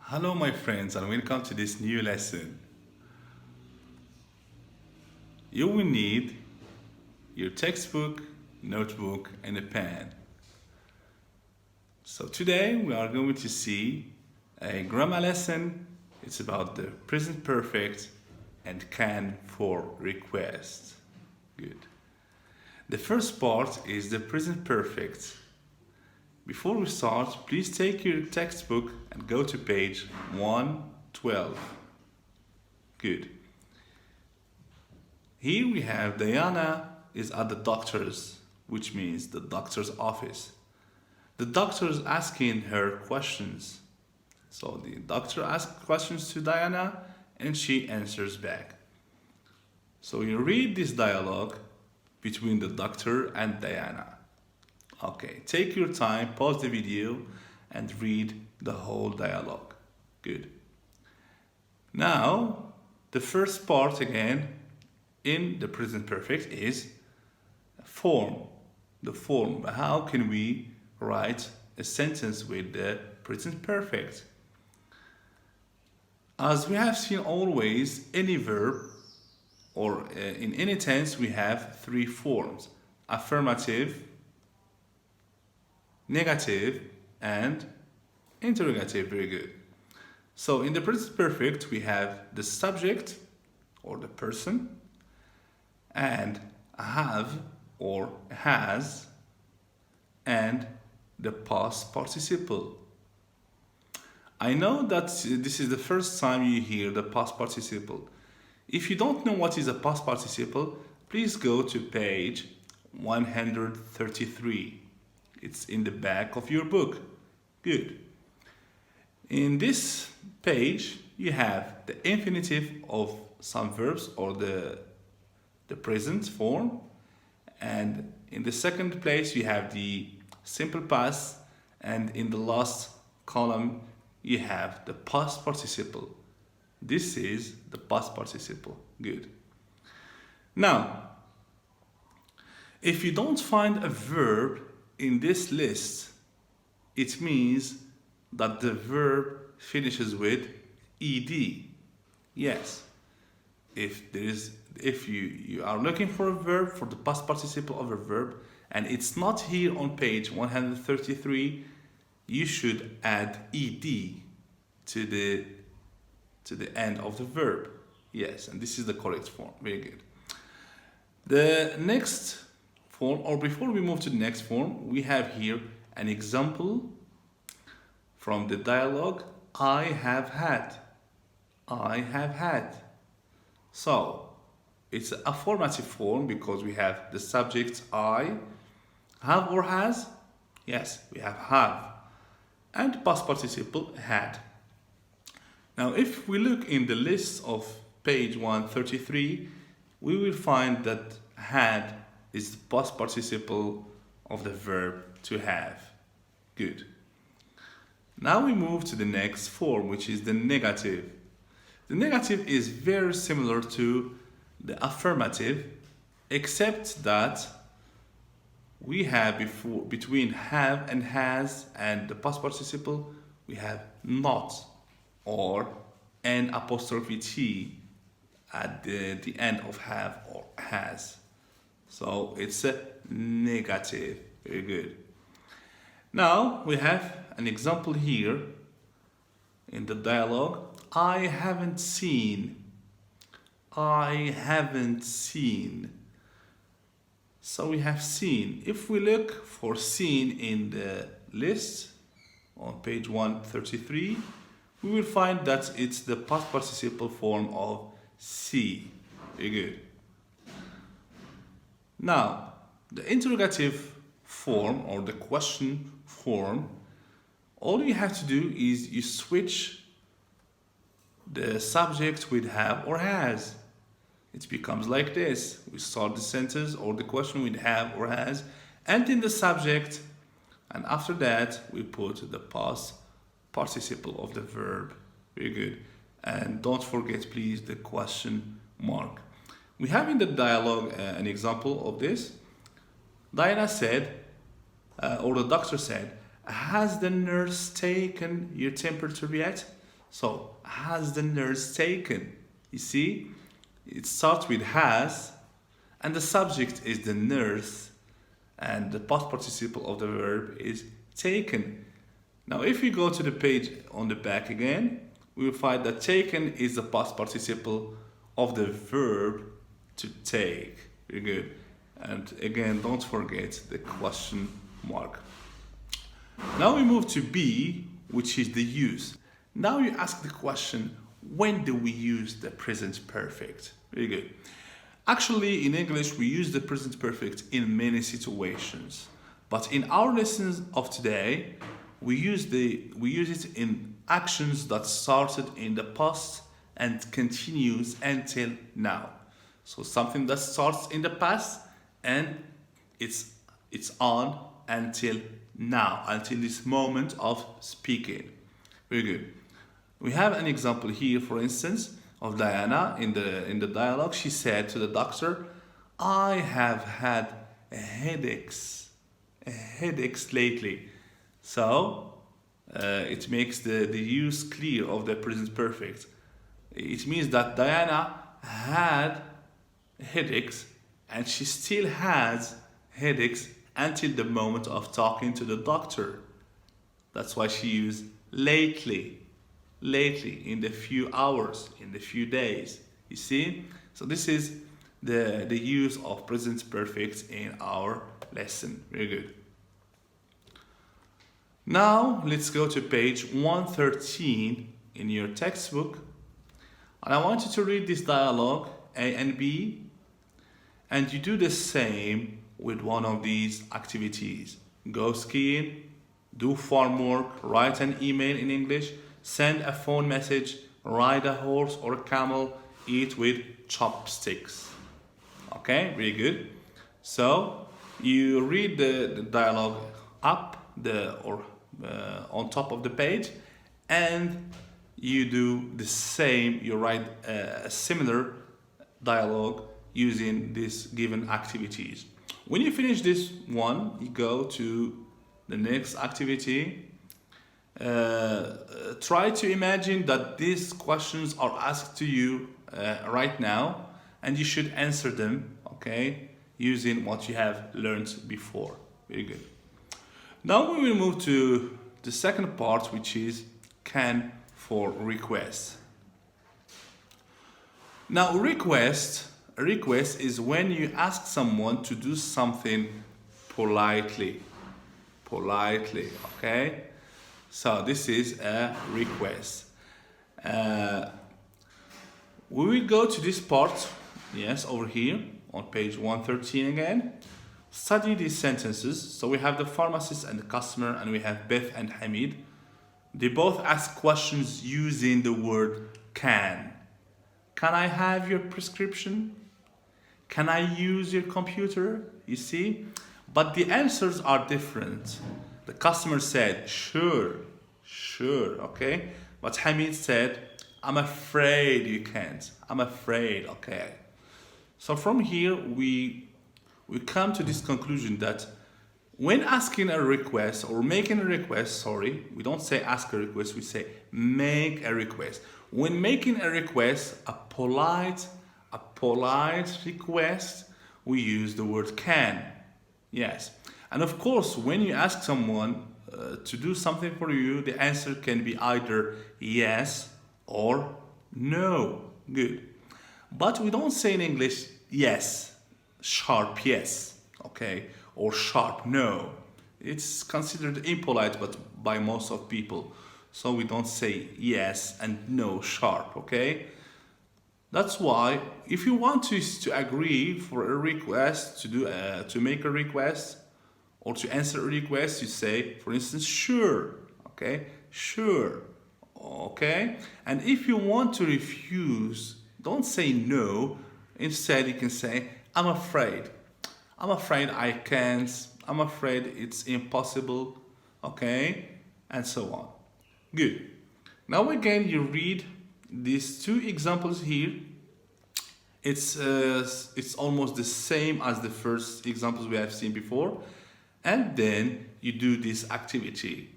Hello, my friends, and welcome to this new lesson. You will need your textbook, notebook, and a pen. So, today we are going to see a grammar lesson. It's about the present perfect and can for request. Good. The first part is the present perfect. Before we start, please take your textbook and go to page 112. Good. Here we have Diana is at the doctor's, which means the doctor's office. The doctor is asking her questions. So the doctor asks questions to Diana and she answers back. So you read this dialogue between the doctor and Diana. Okay, take your time, pause the video, and read the whole dialogue. Good. Now, the first part again in the present perfect is form. The form. How can we write a sentence with the present perfect? As we have seen always, any verb or in any tense we have three forms: affirmative, negative, and interrogative. Very good. So in the present perfect, we have the subject or the person and have or has and the past participle. I know that this is the first time you hear the past participle. If you don't know what is a past participle, please go to page 133. It's in the back of your book. Good. In this page, you have the infinitive of some verbs or the present form. And in the second place, you have the simple past. And in the last column, you have the past participle. This is the past participle. Good. Now, if you don't find a verb in this list, it means that the verb finishes with ed. Yes. If you are looking for a verb for the past participle of a verb and it's not here on page 133, you should add ed to the end of the verb. Yes, and this is the correct form. Very good. The next form, or before we move to the next form, we have here an example from the dialogue. I have had. I have had. So it's a affirmative form because we have the subject I. Have or has? Yes, we have. And past participle had. Now if we look in the list of page 133, we will find that had is the past participle of the verb to have. Good. Now we move to the next form, which is the negative. The negative is very similar to the affirmative, except that we have between have and has and the past participle, we have not or an apostrophe T at the end of have or has. So it's a negative. Very good. Now we have an example here in the dialogue. I haven't seen. I haven't seen. So we have seen. If we look for seen in the list on page 133, we will find that it's the past participle form of see. Very good. Now, the interrogative form or the question form, all you have to do is you switch the subject with have or has. It becomes like this. We start the sentence or the question with have or has, and in the subject, and after that we put the past participle of the verb. Very good. And don't forget, please, the question mark. We have in the dialogue an example of this. Diana said, or the doctor said, has the nurse taken your temperature yet? So, has the nurse taken? You see, it starts with has, and the subject is the nurse, and the past participle of the verb is taken. Now, if we go to the page on the back again, we will find that taken is the past participle of the verb to take. Very good. And again, don't forget the question mark. Now we move to B, which is the use. Now you ask the question, when do we use the present perfect? Very good. Actually, in English, we use the present perfect in many situations. But in our lessons of today, we use it in actions that started in the past and continues until now. So something that starts in the past and it's on until now, until this moment of speaking. Very good. We have an example here, for instance, of Diana in the dialogue. She said to the doctor, "I have had headaches lately." So it makes the use clear of the present perfect. It means that Diana had headaches and she still has headaches until the moment of talking to the doctor. That's why she used lately, in the few hours, in the few days. You see? So this is the use of present perfect in our lesson. Very good. Now let's go to page 113 in your textbook. And I want you to read this dialogue, A and B, and you do the same with one of these activities. Go skiing, do farm work, write an email in English, send a phone message, ride a horse or a camel, eat with chopsticks. Okay, very good. So you read the dialogue up on top of the page, and you do the same. You write a similar dialogue using these given activities. When you finish this one, you go to the next activity. Try to imagine that these questions are asked to you right now, and you should answer them, okay, using what you have learned before. Very good. Now we will move to the second part, which is can for request. Now a request is when you ask someone to do something politely, okay? So this is a request. We will go to this part, yes, over here on page 113 again. Study these sentences. So we have the pharmacist and the customer, and we have Beth and Hamid. They both ask questions using the word can. Can I have your prescription? Can I use your computer? You see? But the answers are different. The customer said, sure, okay? But Hamid said, I'm afraid you can't. I'm afraid, okay? So from here, we come to this conclusion that when asking a request or making a request, we don't say ask a request, we say make a request. When making a request, a polite request, we use the word can. Yes. And of course, when you ask someone to do something for you, the answer can be either yes or no. Good. But we don't say in English yes, sharp yes, okay, or sharp no. It's considered impolite by most of people. So we don't say yes and no sharp, okay? That's why if you want to agree for a request, to make a request or to answer a request, you say, for instance, sure, okay? Sure, okay? And if you want to refuse, don't say no. Instead, you can say, I'm afraid. I'm afraid I can't. I'm afraid it's impossible, okay? And so on. Good. Now again, you read these two examples here. It's almost the same as the first examples we have seen before. And then you do this activity.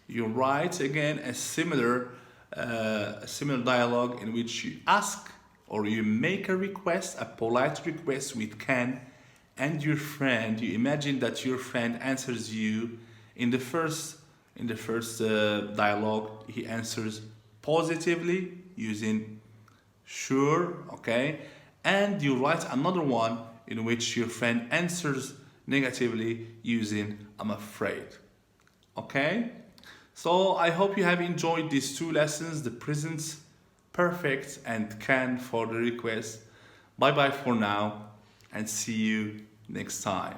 You write again a similar a similar dialogue in which you ask or you make a request, a polite request with can, and your friend, you imagine that your friend answers you in the first dialogue, he answers positively using sure, okay, and you write another one in which your friend answers negatively using I'm afraid. Okay, so I hope you have enjoyed these two lessons, the present perfect and can for the request. Bye bye for now and see you next time.